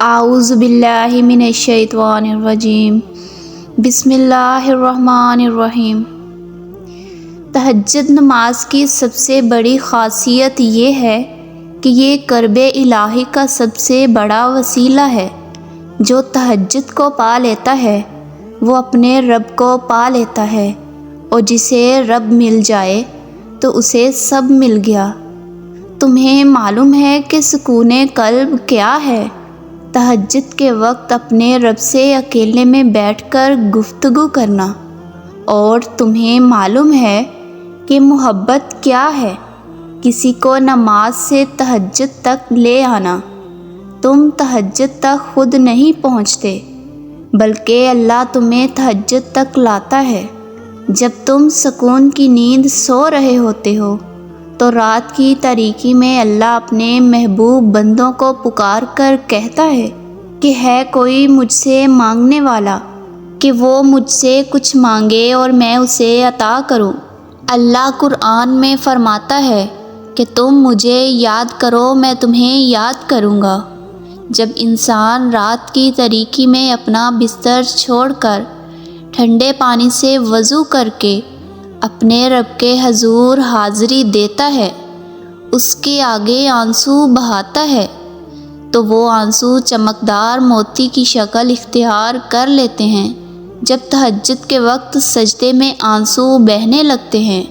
اعوذ باللہ من الشیطان الرجیم بسم اللہ الرحمن الرحیم۔ تہجد نماز کی سب سے بڑی خاصیت یہ ہے کہ یہ قرب الہی کا سب سے بڑا وسیلہ ہے۔ جو تہجد کو پا لیتا ہے وہ اپنے رب کو پا لیتا ہے، اور جسے رب مل جائے تو اسے سب مل گیا۔ تمہیں معلوم ہے کہ سکون قلب کیا ہے؟ تہجد کے وقت اپنے رب سے اکیلے میں بیٹھ کر گفتگو کرنا۔ اور تمہیں معلوم ہے کہ محبت کیا ہے؟ کسی کو نماز سے تہجد تک لے آنا۔ تم تہجد تک خود نہیں پہنچتے، بلکہ اللہ تمہیں تہجد تک لاتا ہے۔ جب تم سکون کی نیند سو رہے ہوتے ہو تو رات کی تاریکی میں اللہ اپنے محبوب بندوں کو پکار کر کہتا ہے کہ ہے کوئی مجھ سے مانگنے والا کہ وہ مجھ سے کچھ مانگے اور میں اسے عطا کروں۔ اللہ قرآن میں فرماتا ہے کہ تم مجھے یاد کرو، میں تمہیں یاد کروں گا۔ جب انسان رات کی تاریکی میں اپنا بستر چھوڑ کر ٹھنڈے پانی سے وضو کر کے اپنے رب کے حضور حاضری دیتا ہے، اس کے آگے آنسو بہاتا ہے تو وہ آنسو چمکدار موتی کی شکل اختیار کر لیتے ہیں۔ جب تہجد کے وقت سجدے میں آنسو بہنے لگتے ہیں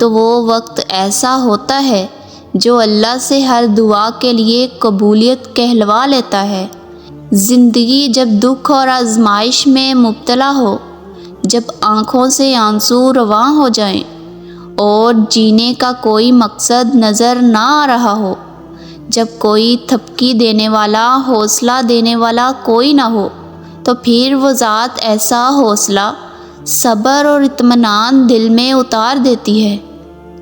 تو وہ وقت ایسا ہوتا ہے جو اللہ سے ہر دعا کے لیے قبولیت کہلوا لیتا ہے۔ زندگی جب دکھ اور آزمائش میں مبتلا ہو، جب آنکھوں سے آنسو رواں ہو جائیں اور جینے کا کوئی مقصد نظر نہ آ رہا ہو، جب کوئی تھپکی دینے والا، حوصلہ دینے والا کوئی نہ ہو، تو پھر وہ ذات ایسا حوصلہ، صبر اور اطمینان دل میں اتار دیتی ہے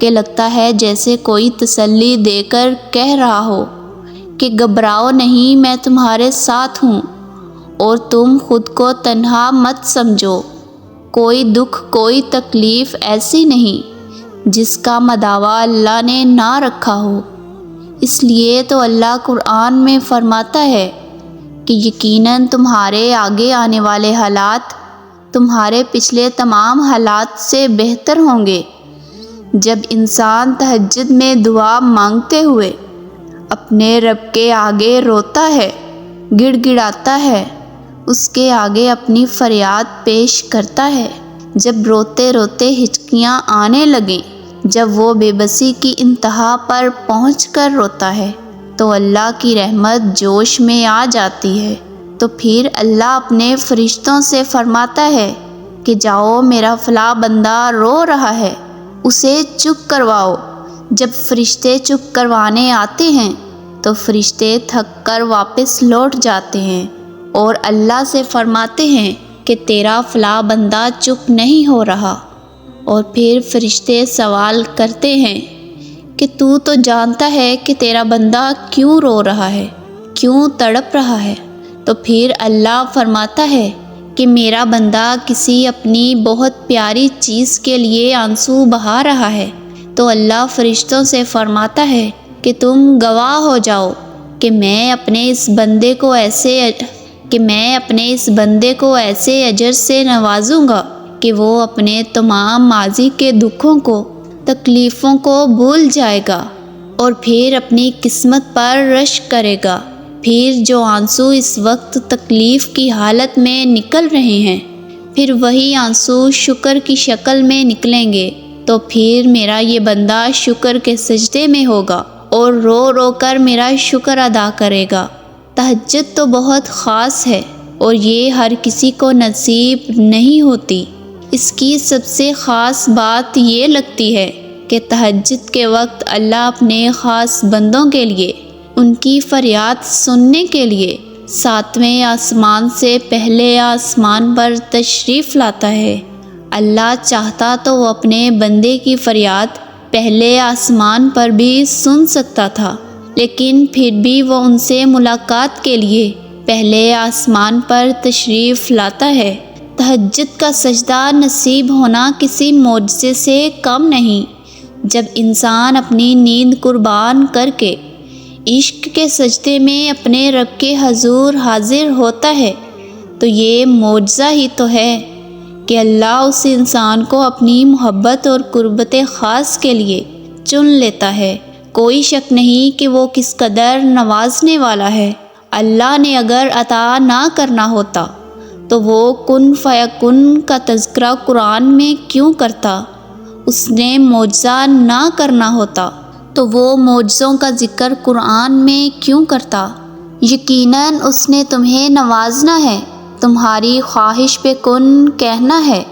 کہ لگتا ہے جیسے کوئی تسلی دے کر کہہ رہا ہو کہ گھبراؤ نہیں، میں تمہارے ساتھ ہوں اور تم خود کو تنہا مت سمجھو۔ کوئی دکھ، کوئی تکلیف ایسی نہیں جس کا مداوا اللہ نے نہ رکھا ہو۔ اس لیے تو اللہ قرآن میں فرماتا ہے کہ یقیناً تمہارے آگے آنے والے حالات تمہارے پچھلے تمام حالات سے بہتر ہوں گے۔ جب انسان تہجد میں دعا مانگتے ہوئے اپنے رب کے آگے روتا ہے، گڑ گڑاتا ہے، اس کے آگے اپنی فریاد پیش کرتا ہے، جب روتے روتے ہچکیاں آنے لگیں، جب وہ بے بسی کی انتہا پر پہنچ کر روتا ہے تو اللہ کی رحمت جوش میں آ جاتی ہے۔ تو پھر اللہ اپنے فرشتوں سے فرماتا ہے کہ جاؤ، میرا فلاں بندہ رو رہا ہے، اسے چپ کرواؤ۔ جب فرشتے چپ کروانے آتے ہیں تو فرشتے تھک کر واپس لوٹ جاتے ہیں اور اللہ سے فرماتے ہیں کہ تیرا فلاں بندہ چپ نہیں ہو رہا۔ اور پھر فرشتے سوال کرتے ہیں کہ تو جانتا ہے کہ تیرا بندہ کیوں رو رہا ہے، کیوں تڑپ رہا ہے؟ تو پھر اللہ فرماتا ہے کہ میرا بندہ کسی اپنی بہت پیاری چیز کے لیے آنسو بہا رہا ہے۔ تو اللہ فرشتوں سے فرماتا ہے کہ تم گواہ ہو جاؤ کہ میں اپنے اس بندے کو ایسے اجر سے نوازوں گا کہ وہ اپنے تمام ماضی کے دکھوں کو، تکلیفوں کو بھول جائے گا اور پھر اپنی قسمت پر رشک کرے گا۔ پھر جو آنسو اس وقت تکلیف کی حالت میں نکل رہے ہیں، پھر وہی آنسو شکر کی شکل میں نکلیں گے۔ تو پھر میرا یہ بندہ شکر کے سجدے میں ہوگا اور رو رو کر میرا شکر ادا کرے گا۔ تہجد تو بہت خاص ہے اور یہ ہر کسی کو نصیب نہیں ہوتی۔ اس کی سب سے خاص بات یہ لگتی ہے کہ تہجد کے وقت اللہ اپنے خاص بندوں کے لیے، ان کی فریاد سننے کے لیے 7ویں آسمان سے پہلے آسمان پر تشریف لاتا ہے۔ اللہ چاہتا تو وہ اپنے بندے کی فریاد پہلے آسمان پر بھی سن سکتا تھا، لیکن پھر بھی وہ ان سے ملاقات کے لیے پہلے آسمان پر تشریف لاتا ہے۔ تہجد کا سجدہ نصیب ہونا کسی معجزے سے کم نہیں۔ جب انسان اپنی نیند قربان کر کے عشق کے سجدے میں اپنے رب کے حضور حاضر ہوتا ہے تو یہ معجزہ ہی تو ہے کہ اللہ اس انسان کو اپنی محبت اور قربت خاص کے لیے چن لیتا ہے۔ کوئی شک نہیں کہ وہ کس قدر نوازنے والا ہے۔ اللہ نے اگر عطا نہ کرنا ہوتا تو وہ کن فیکن کا تذکرہ قرآن میں کیوں کرتا؟ اس نے معجزہ نہ کرنا ہوتا تو وہ معجزوں کا ذکر قرآن میں کیوں کرتا؟ یقیناً اس نے تمہیں نوازنا ہے، تمہاری خواہش پہ کن کہنا ہے،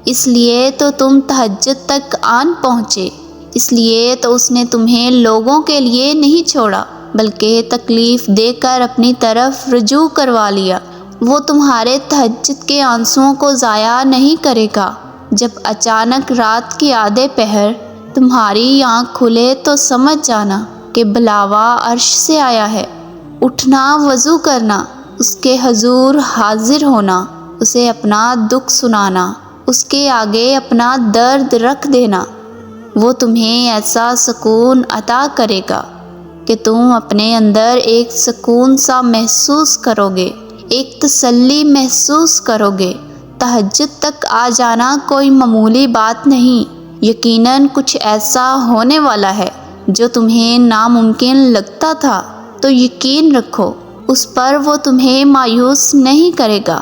اس لیے تو تم تہجد تک آن پہنچے، اس لیے تو اس نے تمہیں لوگوں کے لیے نہیں چھوڑا بلکہ تکلیف دے کر اپنی طرف رجوع کروا لیا۔ وہ تمہارے تہجد کے آنسوؤں کو ضائع نہیں کرے گا۔ جب اچانک رات کی آدھے پہر تمہاری آنکھ کھلے تو سمجھ جانا کہ بلاوا عرش سے آیا ہے۔ اٹھنا، وضو کرنا، اس کے حضور حاضر ہونا، اسے اپنا دکھ سنانا، اس کے آگے اپنا درد رکھ دینا، وہ تمہیں ایسا سکون عطا کرے گا کہ تم اپنے اندر ایک سکون سا محسوس کرو گے، ایک تسلی محسوس کرو گے۔ تہجد تک آ جانا کوئی معمولی بات نہیں، یقیناً کچھ ایسا ہونے والا ہے جو تمہیں ناممکن لگتا تھا، تو یقین رکھو اس پر وہ تمہیں مایوس نہیں کرے گا۔